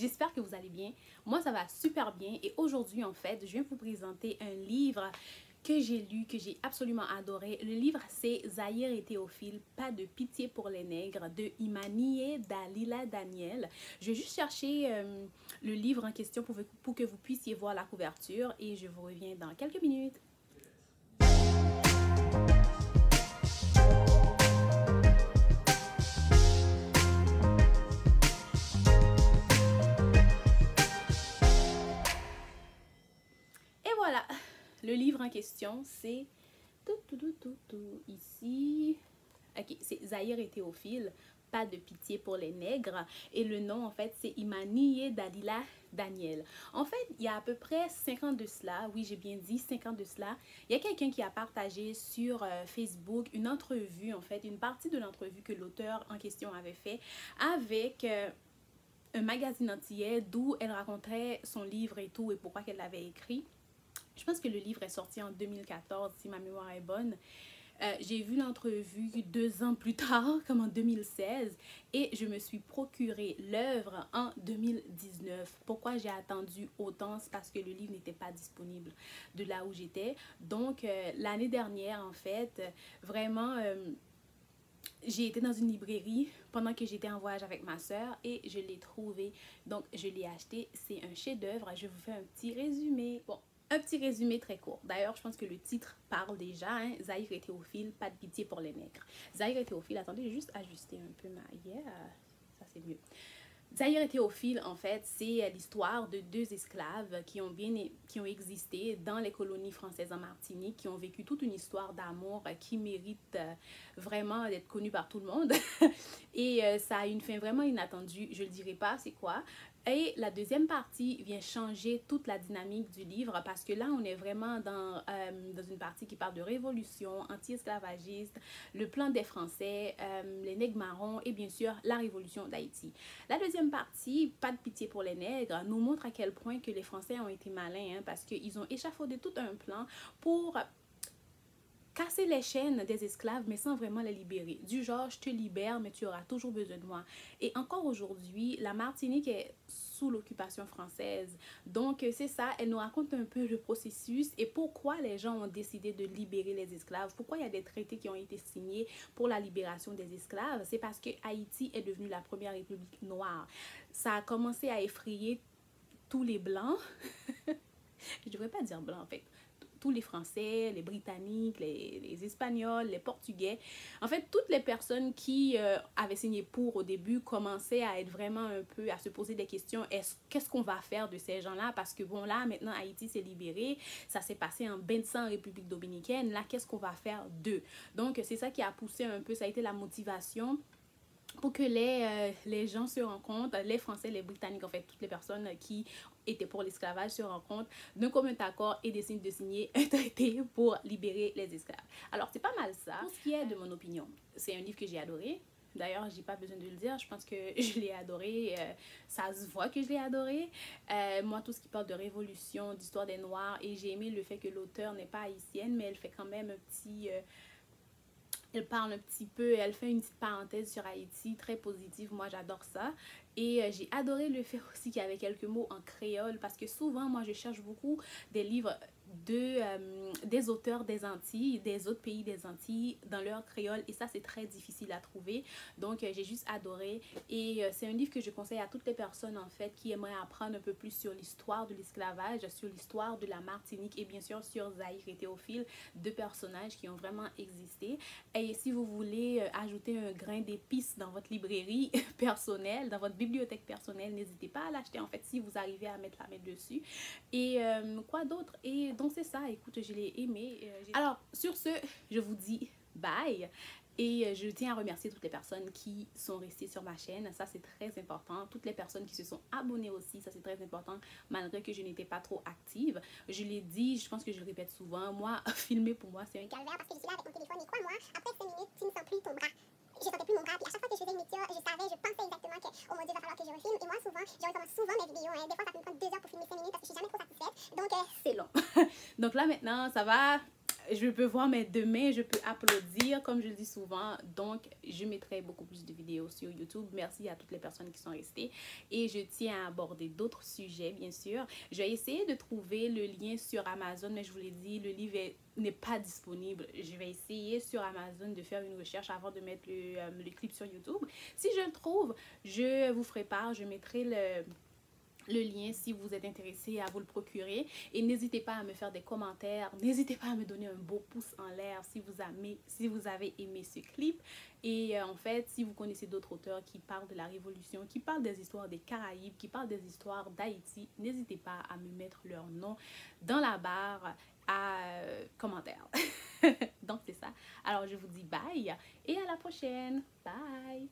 j'espère que vous allez bien. Moi ça va super bien et aujourd'hui en fait je viens vous présenter un livre que j'ai lu, que j'ai absolument adoré. Le livre c'est Zahir et Théophile, pas de pitié pour les nègres de Imanié Dalila Daniel. Je vais juste chercher le livre en question pour que vous puissiez voir la couverture et je vous reviens dans quelques minutes. Voilà, le livre en question, c'est ici. Ok, c'est Zahir et Théophile, pas de pitié pour les nègres. Et le nom, en fait, c'est Imanié Dalila Daniel. En fait, il y a à peu près 5 ans de cela, oui, j'ai bien dit 5 ans de cela, il y a quelqu'un qui a partagé sur Facebook une entrevue, en fait, une partie de l'entrevue que l'auteur en question avait fait avec un magazine entier d'où elle racontait son livre et tout et pourquoi qu'elle l'avait écrit. Je pense que le livre est sorti en 2014, si ma mémoire est bonne. J'ai vu l'entrevue 2 ans plus tard, comme en 2016, et je me suis procuré l'œuvre en 2019. Pourquoi j'ai attendu autant? C'est parce que le livre n'était pas disponible de là où j'étais. Donc, l'année dernière, en fait, vraiment... j'ai été dans une librairie pendant que j'étais en voyage avec ma soeur et je l'ai trouvé. Donc, je l'ai acheté. C'est un chef-d'œuvre. Je vous fais un petit résumé. Bon, un petit résumé très court. D'ailleurs, je pense que le titre parle déjà. Hein? Zahir et Théophile, pas de pitié pour les nègres. Zahir et Théophile, attendez, je vais juste ajuster un peu ma... ça c'est mieux. Zahir et Théophile, en fait, c'est l'histoire de 2 esclaves qui ont existé dans les colonies françaises en Martinique, qui ont vécu toute une histoire d'amour qui mérite vraiment d'être connue par tout le monde. Et ça a une fin vraiment inattendue, je ne le dirai pas c'est quoi. Et la deuxième partie vient changer toute la dynamique du livre parce que là, on est vraiment dans une partie qui parle de révolution, anti-esclavagiste, le plan des Français, les nègres marrons et bien sûr la révolution d'Haïti. La deuxième partie, pas de pitié pour les nègres, nous montre à quel point que les Français ont été malins hein, parce qu'ils ont échafaudé tout un plan pour casser les chaînes des esclaves mais sans vraiment les libérer. Du genre, je te libère mais tu auras toujours besoin de moi. Et encore aujourd'hui, la Martinique est sous l'occupation française. Donc c'est ça, elle nous raconte un peu le processus et pourquoi les gens ont décidé de libérer les esclaves. Pourquoi il y a des traités qui ont été signés pour la libération des esclaves. C'est parce que Haïti est devenue la première république noire. Ça a commencé à effrayer tous les blancs. Je devrais pas dire blanc en fait. Tous les Français, les Britanniques, les Espagnols, les Portugais. En fait, toutes les personnes qui avaient signé pour au début commençaient à être vraiment un peu, à se poser des questions. Qu'est-ce qu'on va faire de ces gens-là? Parce que bon, là, maintenant, Haïti s'est libéré. Ça s'est passé en 25 République dominicaine. Là, qu'est-ce qu'on va faire d'eux? Donc, c'est ça qui a poussé un peu, ça a été la motivation pour que les gens se rencontrent, les Français, les Britanniques, en fait, toutes les personnes qui étaient pour l'esclavage se rencontrent d'un commun accord et décident de signer un traité pour libérer les esclaves. Alors, c'est pas mal ça. Pour ce qui est de mon opinion, c'est un livre que j'ai adoré. D'ailleurs, j'ai pas besoin de le dire, je pense que je l'ai adoré, ça se voit que je l'ai adoré. Moi, tout ce qui parle de révolution, d'histoire des Noirs, et j'ai aimé le fait que l'auteur n'est pas haïtienne, mais elle fait quand même un petit... elle parle un petit peu, elle fait une petite parenthèse sur Haïti, très positive, moi j'adore ça. Et j'ai adoré le fait aussi qu'il y avait quelques mots en créole, parce que souvent, moi je cherche beaucoup des livres des auteurs des Antilles, des autres pays des Antilles, dans leur créole, et ça c'est très difficile à trouver. Donc j'ai juste adoré, et c'est un livre que je conseille à toutes les personnes en fait qui aimeraient apprendre un peu plus sur l'histoire de l'esclavage, sur l'histoire de la Martinique, et bien sûr sur Zahir et Théophile, 2 personnages qui ont vraiment existé. Et si vous voulez ajouter un grain d'épices dans votre librairie personnelle, dans votre bibliothèque personnelle, n'hésitez pas à l'acheter en fait si vous arrivez à mettre la main dessus. Et quoi d'autre? Et donc c'est ça, écoute, je l'ai aimé. Alors sur ce, je vous dis bye. Et je tiens à remercier toutes les personnes qui sont restées sur ma chaîne, ça c'est très important. Toutes les personnes qui se sont abonnées aussi, ça c'est très important, malgré que je n'étais pas trop active. Je l'ai dit, je pense que je le répète souvent, moi, filmer pour moi c'est un calvaire parce que je suis là avec mon téléphone et crois-moi, après 5 minutes, tu ne sens plus ton bras. Je sentais plus mon bras, puis à chaque fois que je faisais une lecture, je savais, je pensais exactement que, oh mon Dieu, il va falloir que je refilme. Et moi souvent, je recommence souvent mes vidéos, hein. Des fois ça peut me prendre 2 heures pour filmer 5 minutes parce que je suis jamais trop satisfaite, donc c'est long. Donc là maintenant, ça va... je peux voir mes deux mains, je peux applaudir, comme je le dis souvent. Donc, je mettrai beaucoup plus de vidéos sur YouTube. Merci à toutes les personnes qui sont restées. Et je tiens à aborder d'autres sujets, bien sûr. Je vais essayer de trouver le lien sur Amazon, mais je vous l'ai dit, le livre n'est pas disponible. Je vais essayer sur Amazon de faire une recherche avant de mettre le clip sur YouTube. Si je le trouve, je vous ferai part. Je mettrai le lien si vous êtes intéressé à vous le procurer. Et n'hésitez pas à me faire des commentaires. N'hésitez pas à me donner un beau pouce en l'air si vous avez aimé ce clip. Et en fait, si vous connaissez d'autres auteurs qui parlent de la Révolution, qui parlent des histoires des Caraïbes, qui parlent des histoires d'Haïti, n'hésitez pas à me mettre leur nom dans la barre à commentaires. Donc c'est ça. Alors je vous dis bye et à la prochaine. Bye.